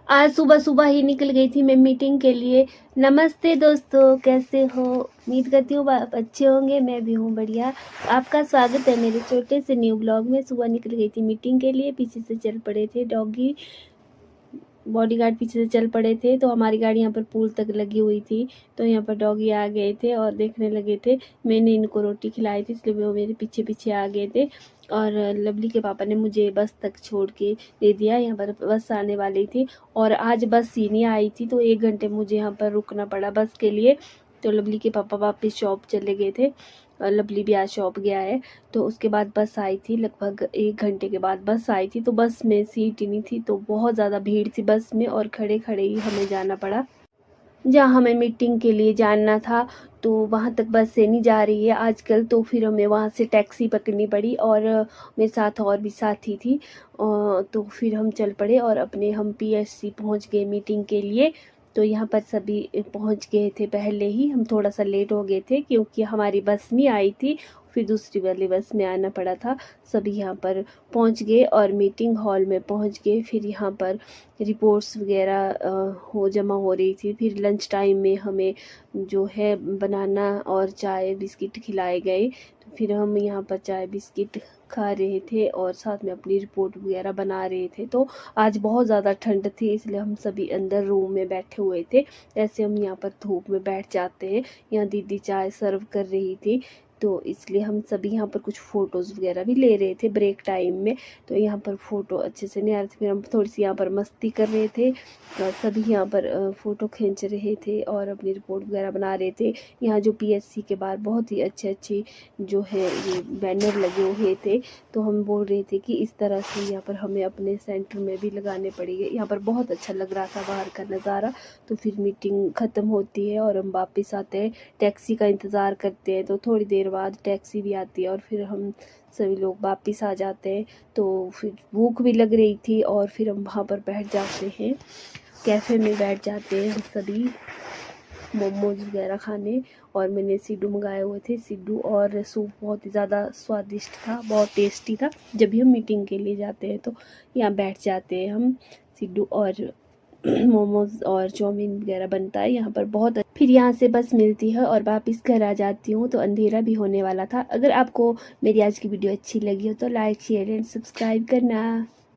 आज सुबह सुबह ही निकल गई थी मैं मीटिंग के लिए। नमस्ते दोस्तों, कैसे हो? उम्मीद करती हूँ आप अच्छे होंगे। मैं भी हूँ बढ़िया। आपका स्वागत है मेरे छोटे से न्यू ब्लॉग में। सुबह निकल गई थी मीटिंग के लिए, पीछे से चल पड़े थे डॉगी बॉडीगार्ड, पीछे से चल पड़े थे। तो हमारी गाड़ी यहाँ पर पुल तक लगी हुई थी, तो यहाँ पर डॉगी आ गए थे और देखने लगे थे। मैंने इनको रोटी खिलाई थी, इसलिए वो मेरे पीछे पीछे आ गए थे। और लवली के पापा ने मुझे बस तक छोड़ के दे दिया। यहाँ पर बस आने वाली थी और आज बस ही नहीं आई थी, तो 1 घंटे मुझे यहाँ पर रुकना पड़ा बस के लिए। तो लवली के पापा वापस शॉप चले गए थे। लवली भी आज शॉप गया है। तो उसके बाद बस आई थी, लगभग 1 घंटे के बाद बस आई थी। तो बस में सीट ही नहीं थी, तो बहुत ज़्यादा भीड़ थी बस में और खड़े खड़े ही हमें जाना पड़ा। जहाँ हमें मीटिंग के लिए जाना था, तो वहाँ तक बस से नहीं जा रही है आजकल। तो फिर हमें वहाँ से टैक्सी पकड़नी पड़ी और मेरे साथ और भी साथी थी। तो फिर हम चल पड़े और हम पीएससी पहुँच गए मीटिंग के लिए। तो यहाँ पर सभी पहुँच गए थे पहले ही। हम थोड़ा सा लेट हो गए थे क्योंकि हमारी बस नहीं आई थी, फिर दूसरी वाली बस में आना पड़ा था। सभी यहाँ पर पहुँच गए और मीटिंग हॉल में पहुँच गए। फिर यहाँ पर रिपोर्ट्स वगैरह जमा हो रही थी। फिर लंच टाइम में हमें जो है बनाना और चाय बिस्किट खिलाए गए। तो फिर हम यहाँ पर चाय बिस्किट खा रहे थे और साथ में अपनी रिपोर्ट वगैरह बना रहे थे। तो आज बहुत ज़्यादा ठंड थी, इसलिए हम सभी अंदर रूम में बैठे हुए थे। ऐसे हम यहाँ पर धूप में बैठ जाते हैं। यहाँ दीदी चाय सर्व कर रही थी, तो इसलिए हम सभी यहाँ पर कुछ फ़ोटोज़ वगैरह भी ले रहे थे ब्रेक टाइम में। तो यहाँ पर फ़ोटो अच्छे से नहीं आ रहे थे, फिर हम थोड़ी सी यहाँ पर मस्ती कर रहे थे और सभी यहाँ पर फ़ोटो खींच रहे थे और अपनी रिपोर्ट वगैरह बना रहे थे। यहाँ जो पीएससी के बाहर बहुत ही अच्छे अच्छे जो है ये बैनर लगे हुए थे, तो हम बोल रहे थे कि इस तरह से यहाँ पर हमें अपने सेंटर में भी लगाने पड़ेंगे। यहाँ पर बहुत अच्छा लग रहा था बाहर का नज़ारा। तो फिर मीटिंग ख़त्म होती है और हम वापस आते हैं, टैक्सी का इंतज़ार करते हैं। तो थोड़ी देर बाद टैक्सी भी आती है और फिर हम सभी लोग वापस आ जाते हैं। तो फिर भूख भी लग रही थी और फिर हम वहाँ पर बैठ जाते हैं, कैफ़े में बैठ जाते हैं हम सभी मोमोज वगैरह खाने। और मैंने सिड्डू मंगाए हुए थे, सिड्डू और सूप बहुत ही ज़्यादा स्वादिष्ट था, बहुत टेस्टी था। जब भी हम मीटिंग के लिए जाते हैं तो यहाँ बैठ जाते हैं हम। सिड्डू और मोमोज और चाउमीन वगैरह बनता है यहाँ पर बहुत। फिर यहाँ से बस मिलती है और वापस घर आ जाती हूँ। तो अंधेरा भी होने वाला था। अगर आपको मेरी आज की वीडियो अच्छी लगी हो तो लाइक शेयर एंड सब्सक्राइब करना।